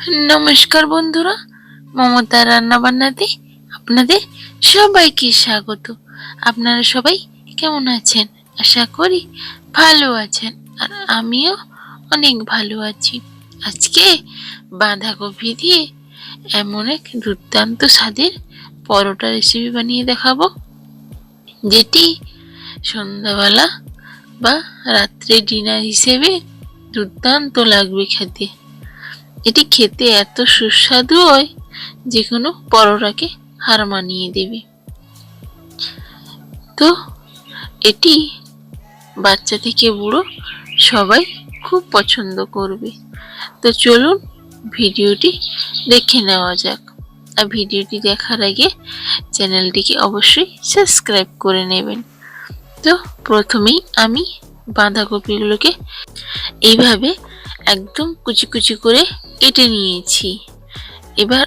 नमस्कार बंधुरा ममता रान्ना बान्नाते आपनादेर सबाइके स्वागत। आपनारा सबाई केमन आछेन? आशा करी भालो आछेन और आमिओ अनेक भालो आछि। आजके बाँधाकपि दिये एमन एक दुर्दान्त स्वादेर परोटा रेसिपि बानिये देखाबो, जेटी सन्ध्याबेला बा रात्रे डिनार हिसेबे दुर्दान्त लागबे खेते। এটি খেতে এত সুস্বাদু হয় যে কোনো পরোটাকে হার মানিয়ে দেবে। তো এটি বাচ্চা থেকে বুড়ো সবাই খুব পছন্দ করবে। তো চলুন ভিডিওটি দেখে নেওয়া যাক। আর ভিডিওটি দেখার আগে চ্যানেলটিকে অবশ্যই সাবস্ক্রাইব করে নেবেন। তো প্রথমেই আমি বাঁধাকপিগুলোকে এইভাবে একদম কুচি কুচি করে কেটে নিয়েছি। এবার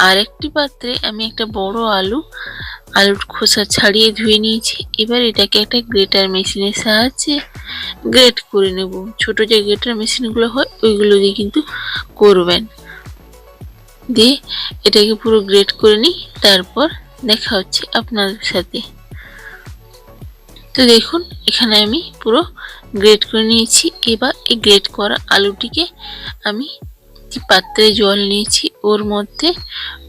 আরেকটি পাত্রে আমি একটা বড় আলুর খোসা ছাড়িয়ে ধুয়ে নিয়েছি। এবার এটাকে একটা গ্রেটার মেশিনের সাহায্যে গ্রেট করে নেব। ছোট যে গ্রেটার মেশিনগুলো হয় ওইগুলো দিয়ে কিন্তু করবেন। দিয়ে এটাকে পুরো গ্রেট করে নিই, তারপর দেখা হচ্ছে আপনাদের সাথে। তো দেখুন এখানে আমি পুরো গ্রেট করে নিয়েছি। এবার এই গ্রেট করা আলুটিকে আমি পাত্রে জল নিয়েছি, ওর মধ্যে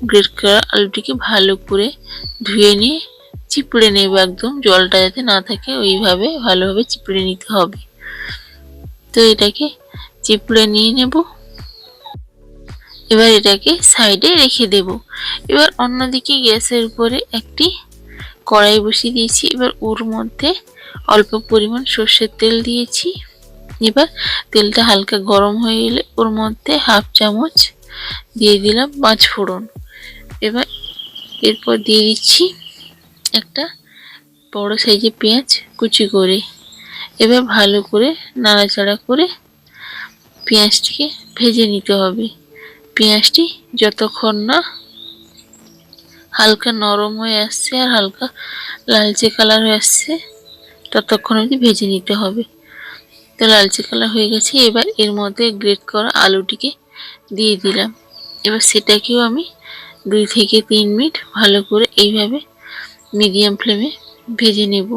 গ্রেট করা আলুটিকে ভালো করে ধুয়ে নিয়ে চিপড়ে নেব। একদম জলটা যাতে না থাকে ওইভাবে ভালোভাবে চিপড়ে নিতে হবে। তো এটাকে চিপড়ে নিয়ে নেব। এবার এটাকে সাইডে রেখে দেব। এবার অন্যদিকে গ্যাসের উপরে একটি কড়াই বসিয়ে দিয়েছি। এবার ওর মধ্যে অল্প পরিমাণ সর্ষের তেল দিয়েছি। এবার তেলটা হালকা গরম হয়ে গেলে ওর মধ্যে হাফ চামচ দিয়ে দিলাম পাঁচ ফোড়ন। এবার এরপর দিয়ে দিচ্ছি একটা বড় সাইজের পেঁয়াজ কুচি করে। এবার ভালো করে নাড়াচাড়া করে পেঁয়াজটিকে ভেজে নিতে হবে। পেঁয়াজটি যতক্ষণ না হালকা নরম হয়ে আসছে আর হালকা লালচে কালার হয়ে আসছে ততক্ষণ অবধি ভেজে নিতে হবে। তো লালচে কালার হয়ে গেছে। এবার এর মধ্যে গ্রেট করা আলুটিকে দিয়ে দিলাম। এবার সেটাকেও আমি 2 থেকে 3 মিনিট ভালো করে এইভাবে মিডিয়াম ফ্লেমে ভেজে নেব।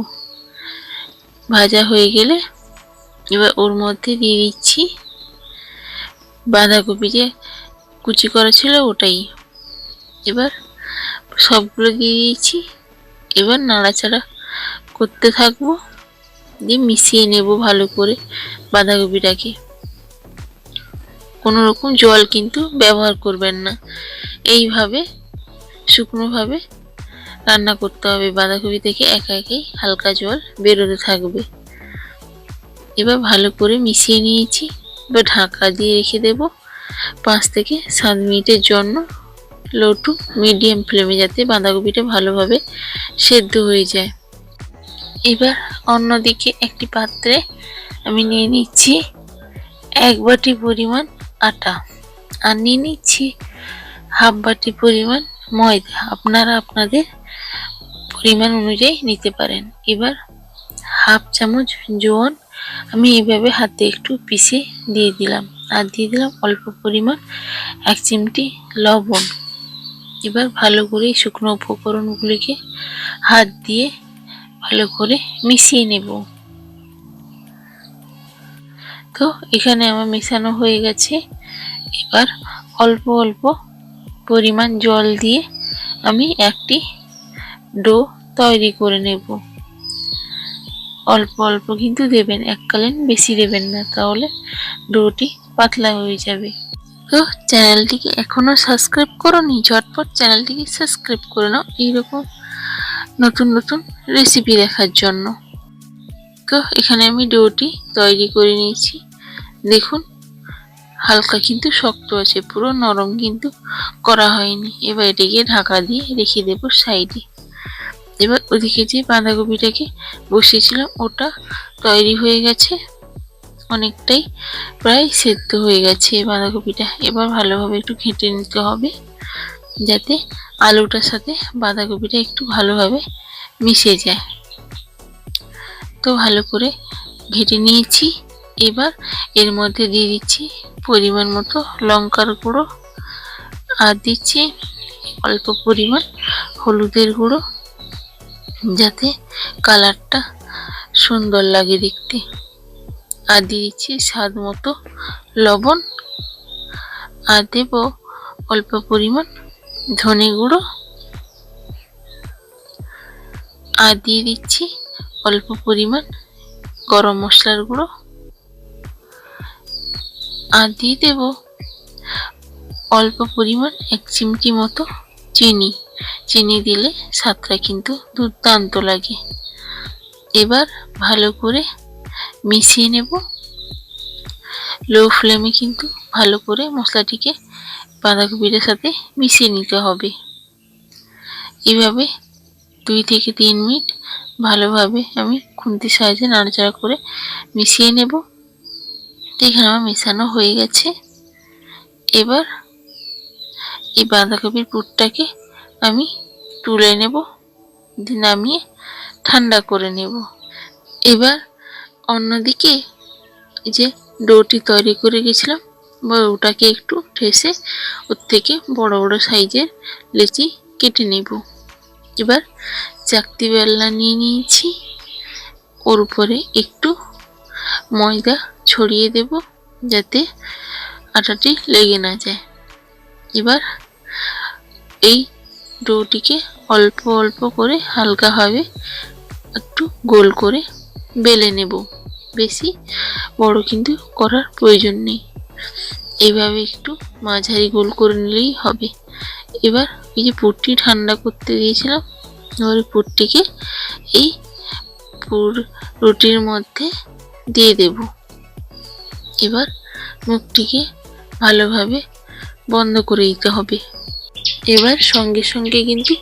ভাজা হয়ে গেলে এবার ওর মধ্যে দিয়ে দিচ্ছি বাঁধাকপি যে কুচি করা ছিল ওটাই। এবার সবগুলো দিয়ে দিয়েছি। এবার নাড়াচাড়া করতে থাকবো, দিয়ে মিশিয়ে নেব ভালো করে বাঁধাকপিটাকে। কোনো রকম জল কিন্তু ব্যবহার করবেন না, এইভাবে শুকনোভাবে রান্না করতে হবে। বাঁধাকপি থেকে একা একাই হালকা জল বেরোতে থাকবে। এবার ভালো করে মিশিয়ে নিয়েছি। এবার ঢাকা দিয়ে রেখে দেব 5 থেকে 7 মিনিটের জন্য, লো টু মিডিয়াম ফ্লেমে, যাতে বাঁধাকপিটা ভালোভাবে সেদ্ধ হয়ে যায়। এবার অন্যদিকে একটি পাত্রে আমি নিয়ে নিচ্ছি 1 বাটি পরিমাণ আটা আর নিয়ে নিচ্ছি হাফ বাটি পরিমাণ ময়দা। আপনারা আপনাদের পরিমাণ অনুযায়ী নিতে পারেন। এবার হাফ চামচ জোয়ান আমি এইভাবে হাতে একটু পিষে দিয়ে দিলাম, আর দিয়ে দিলাম অল্প পরিমাণ 1 চিমটি লবণ। এবার ভালো করে শুকনো উপকরণগুলিকে হাত দিয়ে ভালো করে মিশিয়ে নেব। তো এখানে আমার মেশানো হয়ে গেছে। এবার অল্প অল্প পরিমাণ জল দিয়ে আমি একটি ডো তৈরি করে নেব। অল্প অল্প কিন্তু দেবেন, এককালীন বেশি দেবেন না, তাহলে ডোটি পাতলা হয়ে যাবে। তো চ্যানেলটিকে এখনো সাবস্ক্রাইব করোনি, ঝটপট চ্যানেলটিকে সাবস্ক্রাইব করে নাও এইরকম নতুন নতুন রেসিপি দেখার জন্য। তো এখানে আমি ডোটি তৈরি করে নিয়েছি। দেখুন হালকা কিন্তু শক্ত আছে, পুরো নরম কিন্তু করা হয়নি। এবার এটাকে ঢাকা দিয়ে রেখে দেব সাইডে। এবার ওদিকে যে বাঁধাকপিটাকে বসিয়েছিলাম ওটা তৈরি হয়ে গেছে, অনেকটাই প্রায় সেদ্ধ হয়ে গেছে বাঁধাকপিটা। এবার ভালোভাবে একটু ঘেঁটে নিতে হবে, যাতে আলুটার সাথে বাঁধাকপিটা একটু ভালোভাবে মিশে যায়। তো ভালো করে ঘেঁটে নিয়েছি। এবার এর মধ্যে দিয়ে দিচ্ছি পরিমাণ মতো লঙ্কার গুঁড়ো আর দিচ্ছি অল্প পরিমাণ হলুদের গুঁড়ো, যাতে কালারটা সুন্দর লাগে দেখতে। আর দিয়েছি স্বাদ মতো লবণ, আর দেব অল্প পরিমাণ ধনে গুঁড়ো, আর দিয়ে দিচ্ছি অল্প পরিমাণ গরম মশলার গুঁড়ো, আর দিয়ে দেব অল্প পরিমাণ 1 চিমটি মতো চিনি। চিনি দিলে স্বাদটা কিন্তু দুর্দান্ত লাগে। এবার ভালো করে মিশিয়ে নেব। লো ফ্লেমে কিন্তু ভালো করে মশলাটিকে বাঁধাকপির সাথে মিশিয়ে নিতে হবে। এইভাবে 2 থেকে 3 মিনিট ভালোভাবে আমি খুন্তির সাহায্যে নাড়াচাড়া করে মিশিয়ে নেব। এখানে আমার মেশানো হয়ে গেছে। এবার এই বাঁধাকপির পুরটাকে আমি তুলে নেব, দিয়ে নামিয়ে ঠান্ডা করে নেব। এবার অন্যদিকে যে ডোটি তৈরি করে গেছিলাম, ওটাকে একটু ঠেসে ওর থেকে বড় বড় সাইজের লেচি কেটে নেব। এবার চাকতি বেলনা নিয়ে নিয়েছি, ওর উপরে একটু ময়দা ছড়িয়ে দেব যাতে আটাটি লেগে না যায়। এবার এই ডোটিকে অল্প অল্প করে হালকাভাবে একটু গোল করে বেলে নেব। বেশি বড় কিন্তু করার প্রয়োজন নেই, এইভাবে একটু মাঝারি গোল করে নিলেই হবে। এবার এই যে পুরটি ঠান্ডা করতে দিয়েছিলাম, এবার পুরটিকে এই রুটির মধ্যে দিয়ে দেব। এবার মুখটিকে ভালোভাবে বন্ধ করে দিতে হবে। এবার সঙ্গে সঙ্গে কিন্তু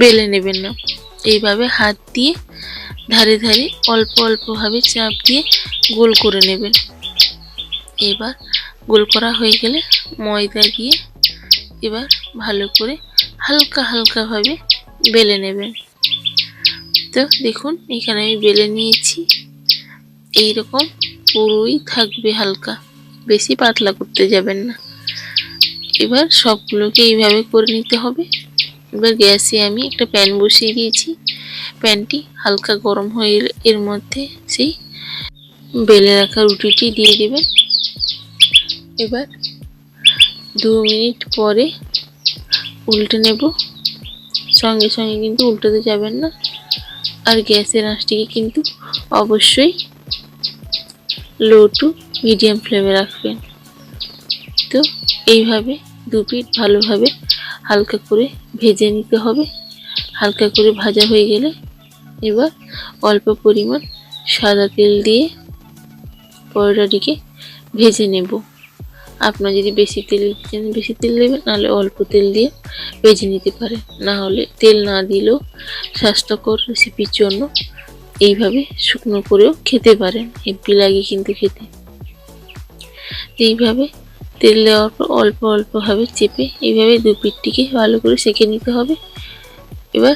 বেলে নেবেন না, এইভাবে হাত দিয়ে ধারে ধারে অল্প অল্পভাবে চাপ দিয়ে গোল করে নেবেন। এবার গোল করা হয়ে গেলে ময়দা দিয়ে এবার ভালো করে হালকা হালকাভাবে বেলে নেবেন। তো দেখুন এখানে আমি বেলে নিয়েছি। এইরকম পুরোই থাকবে, হালকা, বেশি পাতলা করতে যাবেন না। এবার সবগুলোকে এইভাবে করে নিতে হবে। এবার গ্যাসে আমি একটা প্যান বসিয়ে দিয়েছি। প্যানটি হালকা গরম হয়ে এলে এর মধ্যে সেই বেলে রাখা রুটিটি দিয়ে দেবেন। এবার 2 মিনিট পরে উল্টে নেব। সঙ্গে সঙ্গে কিন্তু উল্টাতে যাবেন না, আর গ্যাসের আঁচটিকে কিন্তু অবশ্যই লো টু মিডিয়াম ফ্লেমে রাখবেন। তো এইভাবে 2 পিঠ ভালোভাবে হালকা করে ভেজে নিতে হবে। হালকা করে ভাজা হয়ে গেলে এবার অল্প পরিমাণ সাদা তেল দিয়ে পরোটাটিকে ভেজে নেব। আপনার যদি বেশি তেল চান বেশি তেল দেবেন, নাহলে অল্প তেল দিয়ে ভেজে নিতে পারেন। না হলে তেল না দিলেও স্বাস্থ্যকর রেসিপির জন্য এইভাবে শুকনো করেও খেতে পারেন, হেব্বি লাগে কিন্তু খেতে। এইভাবে তেল দেওয়ার পর অল্প অল্পভাবে চেপে এইভাবে 2 পিঠটিকে ভালো করে সেঁকে নিতে হবে। এবার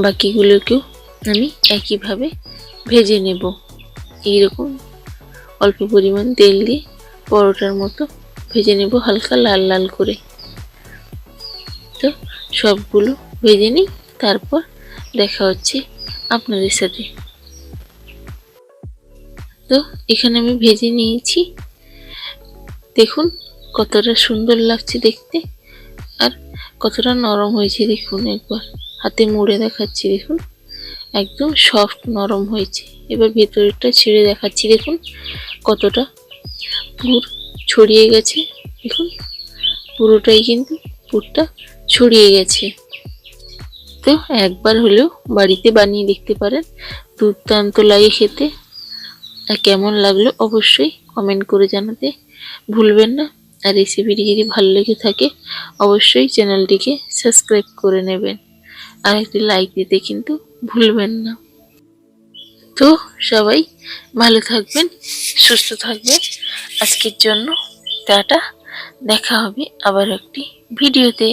বাকিগুলোকেও আমি একইভাবে ভেজে নেব। এইরকম অল্প পরিমাণ তেল দিয়ে পরোটার মতো ভেজে নেব, হালকা লাল লাল করে। তো সবগুলো ভেজে নিই, তারপর দেখা হচ্ছে আপনাদের সাথে। তো এখানে আমি ভেজে নিয়েছি, দেখুন কতটা সুন্দর লাগছে দেখতে, আর কতটা নরম হয়েছে দেখুন। একবার হাতে মুড়ে দেখাচ্ছি, দেখুন একদম সফট নরম হয়েছে। এবার ভেতরটা ছিঁড়ে দেখাচ্ছি, দেখুন কতটা পুর ছড়িয়ে গেছে। দেখুন পুরোটাই কিন্তু পুরটা ছড়িয়ে গেছে। তো একবার হলেও বাড়িতে বানিয়ে দেখতে পারেন, দুর্দান্ত লাগে খেতে। আর কেমন লাগলো অবশ্যই কমেন্ট করে জানাতে ভুলবেন না। আর রেসিপিটি যদি ভালো লেগে থাকে অবশ্যই চ্যানেলটিকে সাবস্ক্রাইব করে নেবেন, আর একটি লাইক দিতে কিন্তু ভুলবেন না। তো সবাই ভালো থাকবেন, সুস্থ থাকবেন। আজকের জন্য টাটা, দেখা হবে আবার একটি ভিডিওতে।